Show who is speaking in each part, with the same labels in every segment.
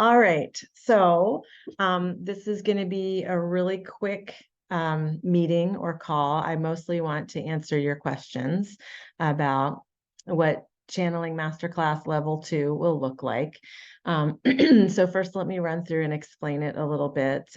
Speaker 1: All right. So this is going to be a really quick meeting or call. I mostly want to answer your questions about what channeling masterclass level 2 will look like. So first, let me run through and explain it a little bit.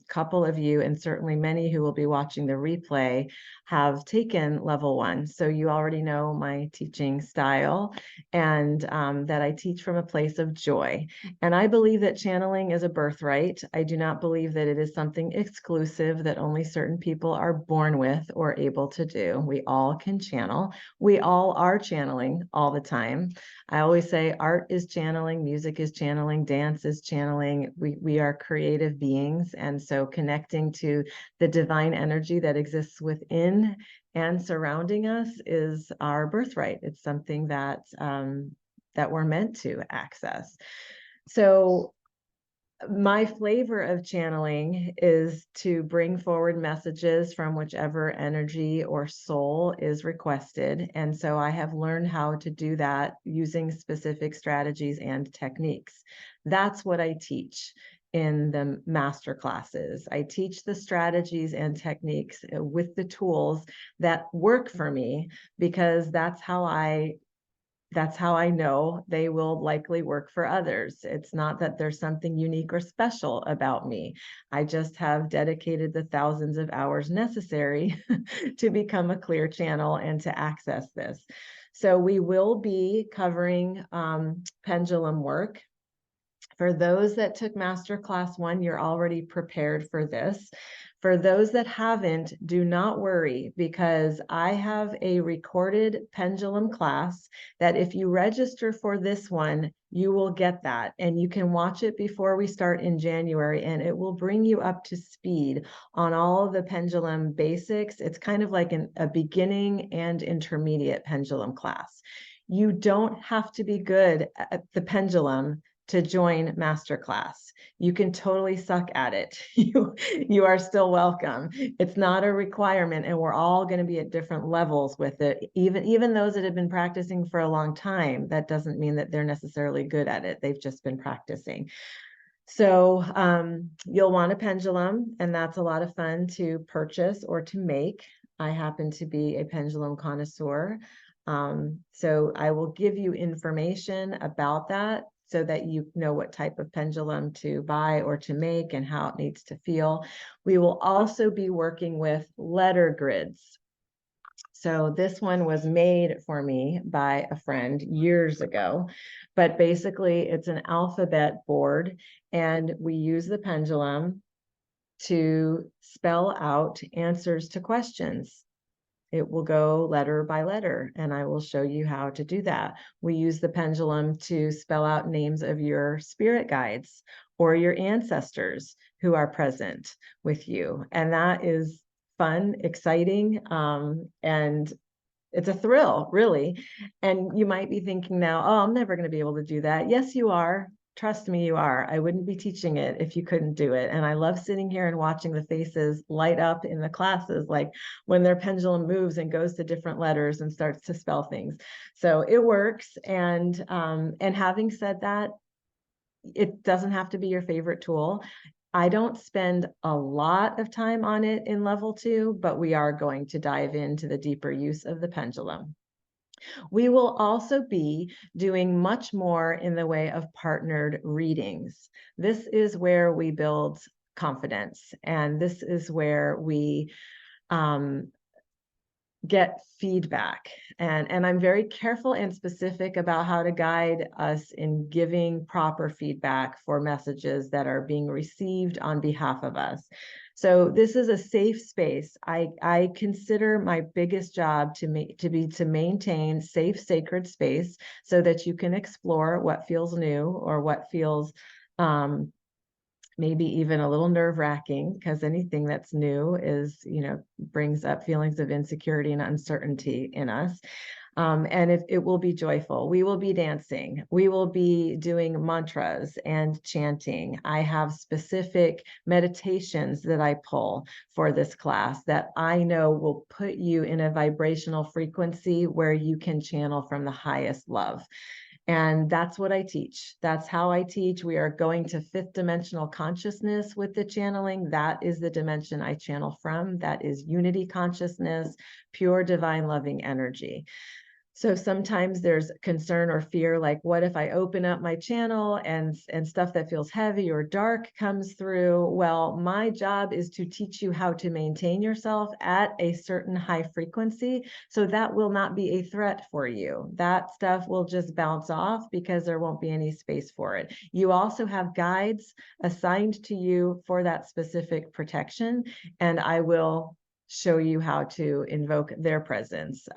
Speaker 1: Couple of you, and certainly many who will be watching the replay, have taken level 1. So you already know my teaching style, and that I teach from a place of joy. And I believe that channeling is a birthright. I do not believe that it is something exclusive that only certain people are born with or able to do. We all can channel. We all are channeling all the time. I always say art is channeling, music is channeling, dance is channeling. We are creative beings. And so connecting to the divine energy that exists within and surrounding us is our birthright. It's something that we're meant to access. So my flavor of channeling is to bring forward messages from whichever energy or soul is requested. And so I have learned how to do that using specific strategies and techniques. That's what I teach in the master classes. I teach the strategies and techniques with the tools that work for me, because that's how I know they will likely work for others. It's not that there's something unique or special about me. I just have dedicated the thousands of hours necessary to become a clear channel and to access this. So we will be covering pendulum work. For those that took Masterclass 1, you're already prepared for this. For those that haven't, do not worry, because I have a recorded pendulum class that if you register for this one, you will get that. And you can watch it before we start in January, and it will bring you up to speed on all of the pendulum basics. It's kind of like a beginning and intermediate pendulum class. You don't have to be good at the pendulum to join Masterclass. You can totally suck at it. You are still welcome. It's not a requirement, and we're all going to be at different levels with it. Even those that have been practicing for a long time, that doesn't mean that they're necessarily good at it. They've just been practicing. So you'll want a pendulum, and that's a lot of fun to purchase or to make. I happen to be a pendulum connoisseur. So I will give you information about that so that you know what type of pendulum to buy or to make and how it needs to feel. We will also be working with letter grids. So this one was made for me by a friend years ago, but basically it's an alphabet board, and we use the pendulum to spell out answers to questions. It will go letter by letter, and I will show you how to do that. We use the pendulum to spell out names of your spirit guides or your ancestors who are present with you. And that is fun, exciting, and it's a thrill, really. And you might be thinking now, oh, I'm never going to be able to do that. Yes, you are. Trust me, you are. I wouldn't be teaching it if you couldn't do it. And I love sitting here and watching the faces light up in the classes, like when their pendulum moves and goes to different letters and starts to spell things. So it works. And having said that, it doesn't have to be your favorite tool. I don't spend a lot of time on it in level 2, but we are going to dive into the deeper use of the pendulum. We will also be doing much more in the way of partnered readings. This is where we build confidence, and this is where we get feedback. And I'm very careful and specific about how to guide us in giving proper feedback for messages that are being received on behalf of us. So this is a safe space. I consider my biggest job to maintain safe, sacred space so that you can explore what feels new or what feels maybe even a little nerve-wracking, because anything that's new is, brings up feelings of insecurity and uncertainty in us. And it will be joyful. We will be dancing. We will be doing mantras and chanting. I have specific meditations that I pull for this class that I know will put you in a vibrational frequency where you can channel from the highest love. And that's what I teach. That's how I teach. We are going to fifth dimensional consciousness with the channeling. That is the dimension I channel from. That is unity consciousness, pure divine loving energy. So sometimes there's concern or fear, like, what if I open up my channel and stuff that feels heavy or dark comes through? Well, my job is to teach you how to maintain yourself at a certain high frequency, so that will not be a threat for you. That stuff will just bounce off because there won't be any space for it. You also have guides assigned to you for that specific protection, and I will show you how to invoke their presence.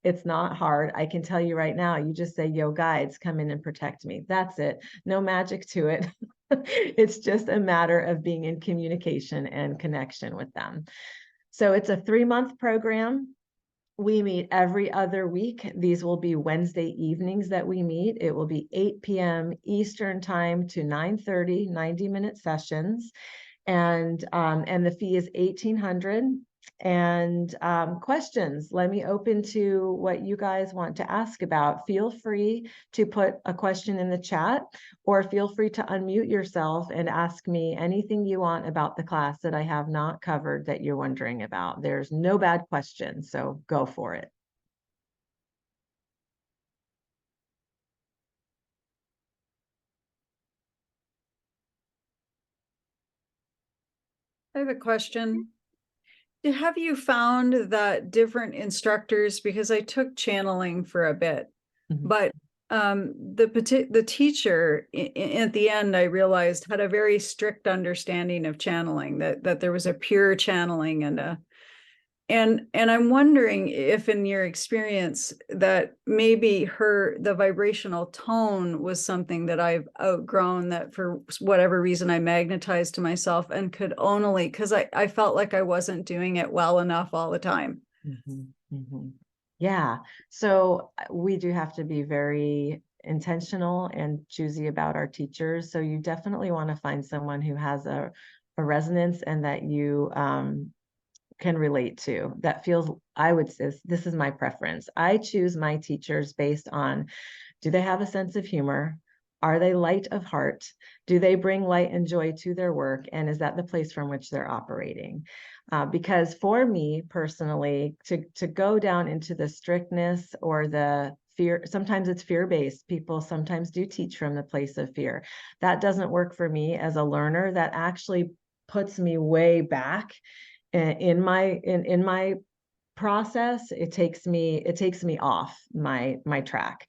Speaker 1: It's not hard. I can tell you right now, you just say, yo, guides, come in and protect me. That's it. No magic to it. It's just a matter of being in communication and connection with them. So it's a 3-month program. We meet every other week. These will be Wednesday evenings that we meet. It will be 8 p.m. Eastern time to 9:30, 90-minute sessions. And the fee is $1,800. And questions, let me open to what you guys want to ask about. Feel free to put a question in the chat, or feel free to unmute yourself and ask me anything you want about the class that I have not covered that you're wondering about. There's no bad questions, so go for it.
Speaker 2: I have a question. Have you found that different instructors, because I took channeling for a bit, but the teacher at the end, I realized, had a very strict understanding of channeling, that there was a pure channeling and I'm wondering if, in your experience, that maybe the vibrational tone was something that I've outgrown, that for whatever reason I magnetized to myself and could only, because I felt like I wasn't doing it well enough all the time.
Speaker 1: Yeah. So we do have to be very intentional and choosy about our teachers. So you definitely want to find someone who has a resonance and that you can relate to, that feels, I would say, this is my preference. I choose my teachers based on, do they have a sense of humor? Are they light of heart? Do they bring light and joy to their work? And is that the place from which they're operating? Because for me personally, to go down into the strictness or the fear, sometimes it's fear-based. People sometimes do teach from the place of fear. That doesn't work for me as a learner. That actually puts me way back in my process. It takes me off my track.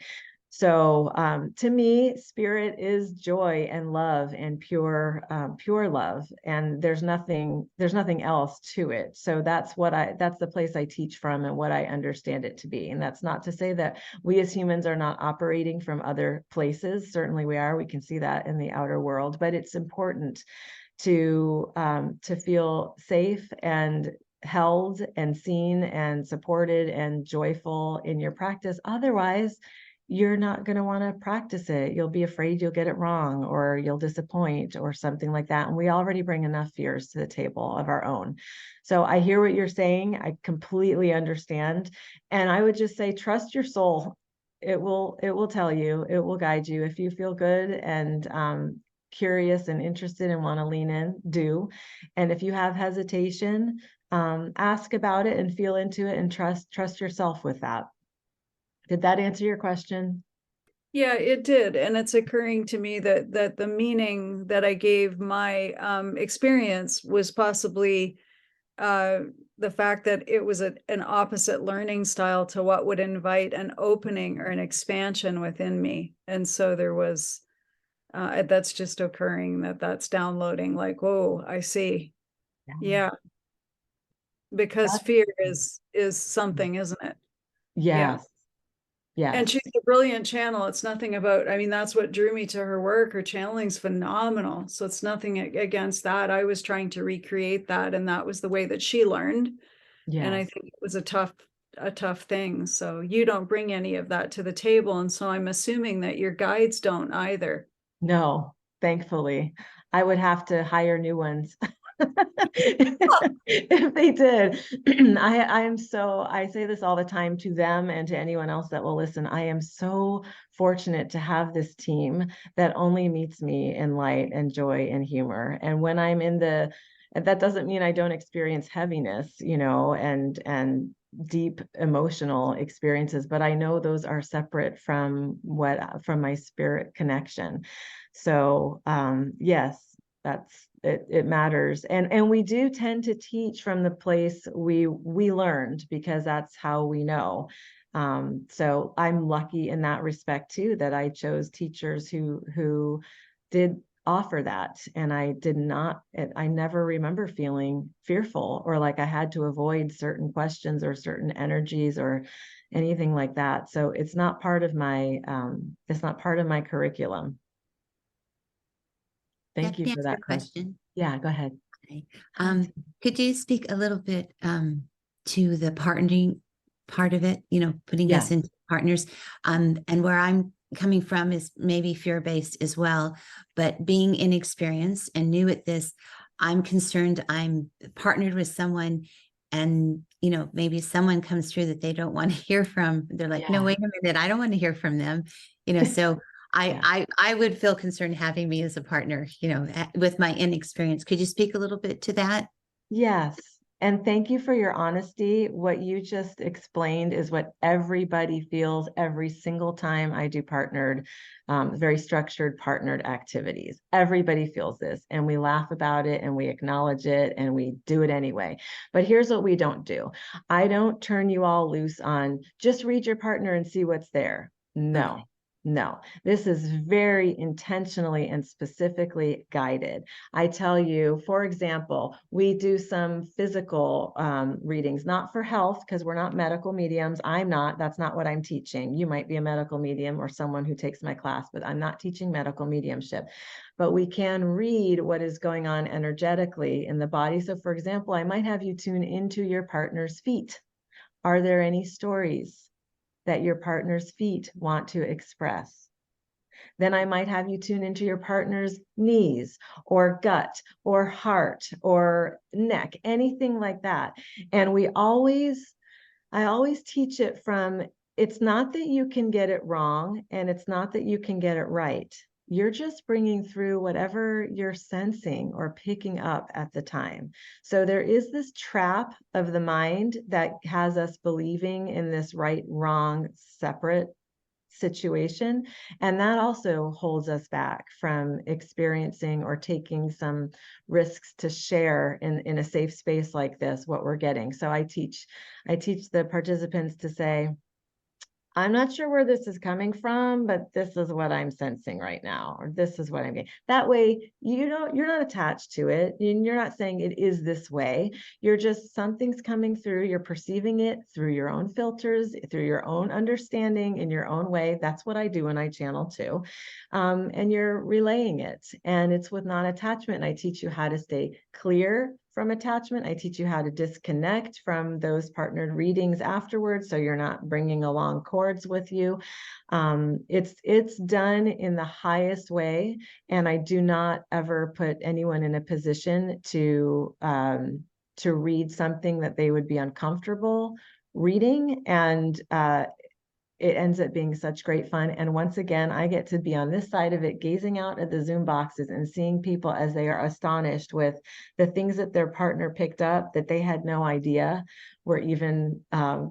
Speaker 1: So to me, spirit is joy and love and pure love, and there's nothing else to it. So that's the place I teach from and what I understand it to be. And that's not to say that we as humans are not operating from other places. Certainly we are. We can see that in the outer world, but it's important to feel safe and held and seen and supported and joyful in your practice. Otherwise, you're not going to want to practice it. You'll be afraid you'll get it wrong, or you'll disappoint, or something like that. And we already bring enough fears to the table of our own. So I hear what you're saying. I completely understand. And I would just say, trust your soul. It will tell you, it will guide you. If you feel good and curious and interested and want to lean in, do. And if you have hesitation, ask about it and feel into it, and trust yourself with that. Did that answer your question?
Speaker 2: Yeah, it did. And it's occurring to me that the meaning that I gave my experience was possibly the fact that it was an opposite learning style to what would invite an opening or an expansion within me. And so there was, that's just occurring, that's downloading, like, whoa, I see. Yeah. Because fear is something, isn't it? Yeah.
Speaker 1: Yes. Yes.
Speaker 2: And she's a brilliant channel. It's nothing about, I mean, that's what drew me to her work. Her channeling's phenomenal. So it's nothing against that. I was trying to recreate that, and that was the way that she learned.
Speaker 1: Yes.
Speaker 2: And I think it was a tough thing. So you don't bring any of that to the table. And so I'm assuming that your guides don't either.
Speaker 1: No, thankfully. I would have to hire new ones. If they did, I say this all the time to them and to anyone else that will listen. I am so fortunate to have this team that only meets me in light and joy and humor. And when I'm in that doesn't mean I don't experience heaviness, and deep emotional experiences, but I know those are separate from my spirit connection. So yes, that's it. It matters, and we do tend to teach from the place we learned, because that's how we know. So I'm lucky in that respect too, that I chose teachers who did offer that, and I never remember feeling fearful or like I had to avoid certain questions or certain energies or anything like that. So it's not part of my curriculum. Thank
Speaker 3: Let
Speaker 1: you
Speaker 3: me
Speaker 1: for
Speaker 3: ask you
Speaker 1: that
Speaker 3: a
Speaker 1: question.
Speaker 3: question.
Speaker 1: Yeah, go ahead.
Speaker 3: Okay. Could you speak a little bit to the partnering part of it, putting us
Speaker 1: Yes.
Speaker 3: into partners? And where I'm coming from is maybe fear-based as well, but being inexperienced and new at this, I'm concerned I'm partnered with someone and, maybe someone comes through that they don't want to hear from. They're like, no,
Speaker 1: Yeah.
Speaker 3: wait a minute, I don't want to hear from them, so
Speaker 1: Yeah.
Speaker 3: I would feel concerned having me as a partner, with my inexperience. Could you speak a little bit to that?
Speaker 1: Yes. And thank you for your honesty. What you just explained is what everybody feels every single time I do very structured partnered activities. Everybody feels this, and we laugh about it and we acknowledge it and we do it anyway. But here's what we don't do. I don't turn you all loose on just read your partner and see what's there. No.
Speaker 3: Okay.
Speaker 1: No, this is very intentionally and specifically guided. I tell you, for example, we do some physical readings, not for health, because we're not medical mediums. I'm not. That's not what I'm teaching. You might be a medical medium or someone who takes my class, but I'm not teaching medical mediumship. But we can read what is going on energetically in the body. So, for example, I might have you tune into your partner's feet. Are there any stories that your partner's feet want to express? Then I might have you tune into your partner's knees or gut or heart or neck, anything like that. And I always teach it from, it's not that you can get it wrong and it's not that you can get it right. You're just bringing through whatever you're sensing or picking up at the time. So there is this trap of the mind that has us believing in this right, wrong, separate situation. And that also holds us back from experiencing or taking some risks to share in a safe space like this, what we're getting. So I teach the participants to say, I'm not sure where this is coming from, but this is what I'm sensing right now, or this is what I'm getting. That way, you're not attached to it. You're not saying it is this way. You're just, something's coming through. You're perceiving it through your own filters, through your own understanding in your own way. That's what I do when I channel too. And you're relaying it. And it's with non-attachment. I teach you how to stay clear from attachment. I teach you how to disconnect from those partnered readings afterwards, so you're not bringing along cords with you. It's done in the highest way, and I do not ever put anyone in a position to read something that they would be uncomfortable reading, and it ends up being such great fun. And once again, I get to be on this side of it, gazing out at the Zoom boxes and seeing people as they are astonished with the things that their partner picked up that they had no idea were even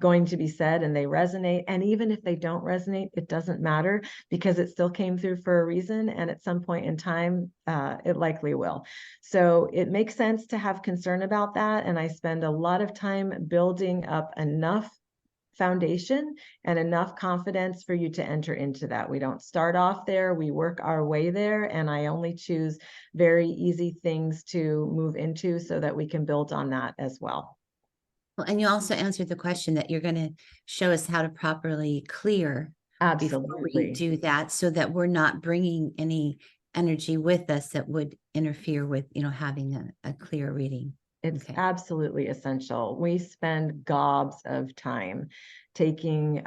Speaker 1: going to be said, and they resonate. And even if they don't resonate, it doesn't matter, because it still came through for a reason. And at some point in time, it likely will. So it makes sense to have concern about that. And I spend a lot of time building up enough foundation and enough confidence for you to enter into that. We don't start off there, we work our way there, and I only choose very easy things to move into so that we can build on that as well.
Speaker 3: Well, and you also answered the question that you're going to show us how to properly clear before we
Speaker 1: Absolutely.
Speaker 3: do that, so that we're not bringing any energy with us that would interfere with, having a clear reading.
Speaker 1: It's
Speaker 3: Okay.
Speaker 1: absolutely essential. We spend gobs of time taking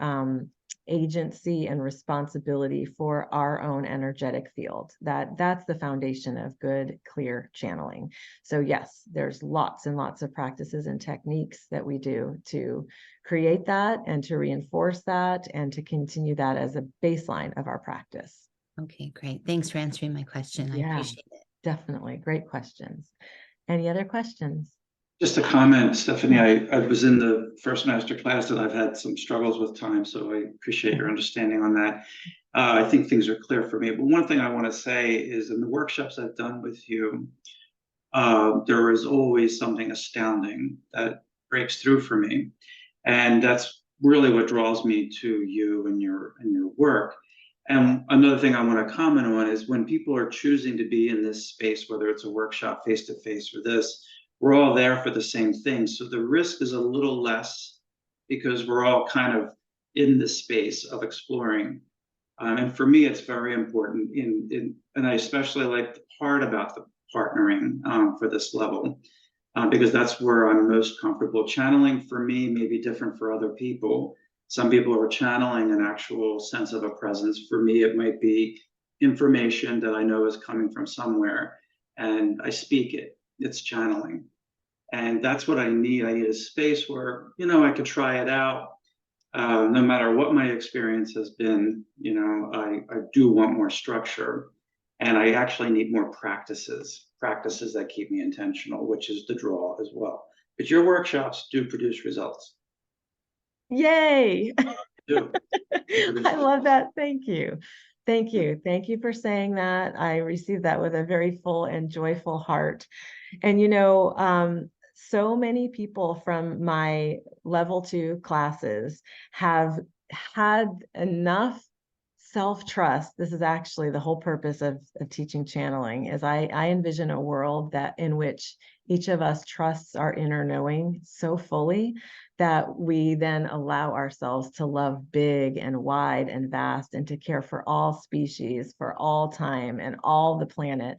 Speaker 1: agency and responsibility for our own energetic field. That's the foundation of good, clear channeling. So yes, there's lots and lots of practices and techniques that we do to create that and to reinforce that and to continue that as a baseline of our practice.
Speaker 3: Okay, great. Thanks for answering my question. I appreciate it.
Speaker 1: Definitely. Great questions. Any other questions?
Speaker 4: Just a comment, Stephanie, I was in the first master class and I've had some struggles with time, so I appreciate your understanding on that. I think things are clear for me, but one thing I want to say is in the workshops I've done with you, there is always something astounding that breaks through for me. And that's really what draws me to you and your work. And another thing I want to comment on is when people are choosing to be in this space, whether it's a workshop face-to-face or this, we're all there for the same thing. So the risk is a little less because we're all kind of in the space of exploring. And for me, it's very important and I especially like the part about the partnering for this level, because that's where I'm most comfortable. Channeling for me may be different for other people. Some people are channeling an actual sense of a presence. For me, it might be information that I know is coming from somewhere and I speak it. It's channeling. And that's what I need. I need a space where, I could try it out. No matter what my experience has been, I do want more structure. And I actually need more practices that keep me intentional, which is the draw as well. But your workshops do produce results.
Speaker 1: Yay.
Speaker 4: Do.
Speaker 1: I love that. Thank you. Thank you. Thank you for saying that. I received that with a very full and joyful heart. And, so many people from my level 2 classes have had enough self-trust. This is actually the whole purpose of teaching channeling is I envision a world in which each of us trusts our inner knowing so fully that we then allow ourselves to love big and wide and vast and to care for all species, for all time and all the planet.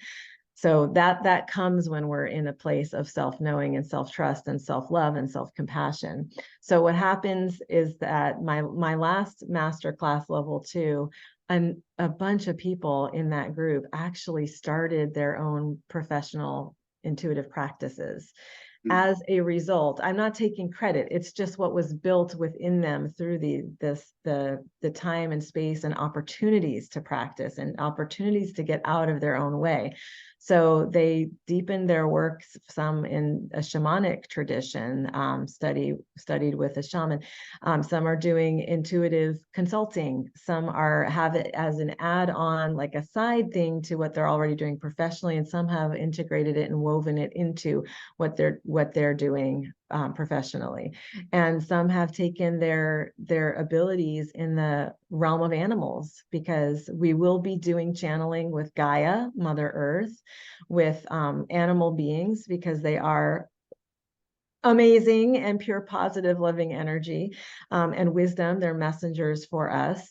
Speaker 1: So that comes when we're in a place of self-knowing and self-trust and self-love and self-compassion. So what happens is that my last masterclass level 2, and a bunch of people in that group actually started their own professional intuitive practices. As a result, I'm not taking credit. It's just what was built within them through the time and space and opportunities to practice and opportunities to get out of their own way. So they deepened their works, some in a shamanic tradition, studied with a shaman. Some are doing intuitive consulting. Some have it as an add-on, like a side thing to what they're already doing professionally, and some have integrated it and woven it into what they're doing professionally. And some have taken their abilities in the realm of animals, because we will be doing channeling with Gaia, Mother Earth, with animal beings, because they are amazing and pure, positive, loving energy and wisdom. They're messengers for us.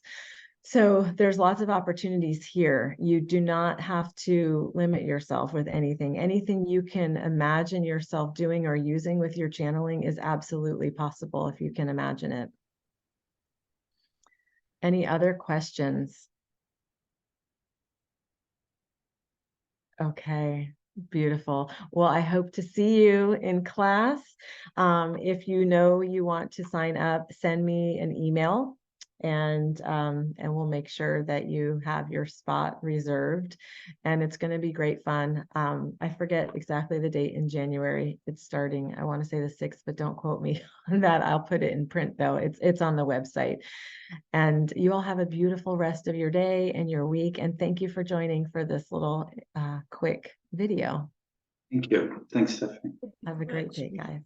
Speaker 1: So there's lots of opportunities here. You do not have to limit yourself with anything. Anything you can imagine yourself doing or using with your channeling is absolutely possible if you can imagine it. Any other questions? Okay, beautiful. Well, I hope to see you in class. If you want to sign up, send me an email. And we'll make sure that you have your spot reserved, and it's going to be great fun. I forget exactly the date in January. It's starting, I want to say the 6th, but don't quote me on that. I'll put it in print though. It's on the website. And you all have a beautiful rest of your day and your week. And thank you for joining for this little quick video.
Speaker 4: Thank you. Thanks, Stephanie.
Speaker 1: Have a great day, guys.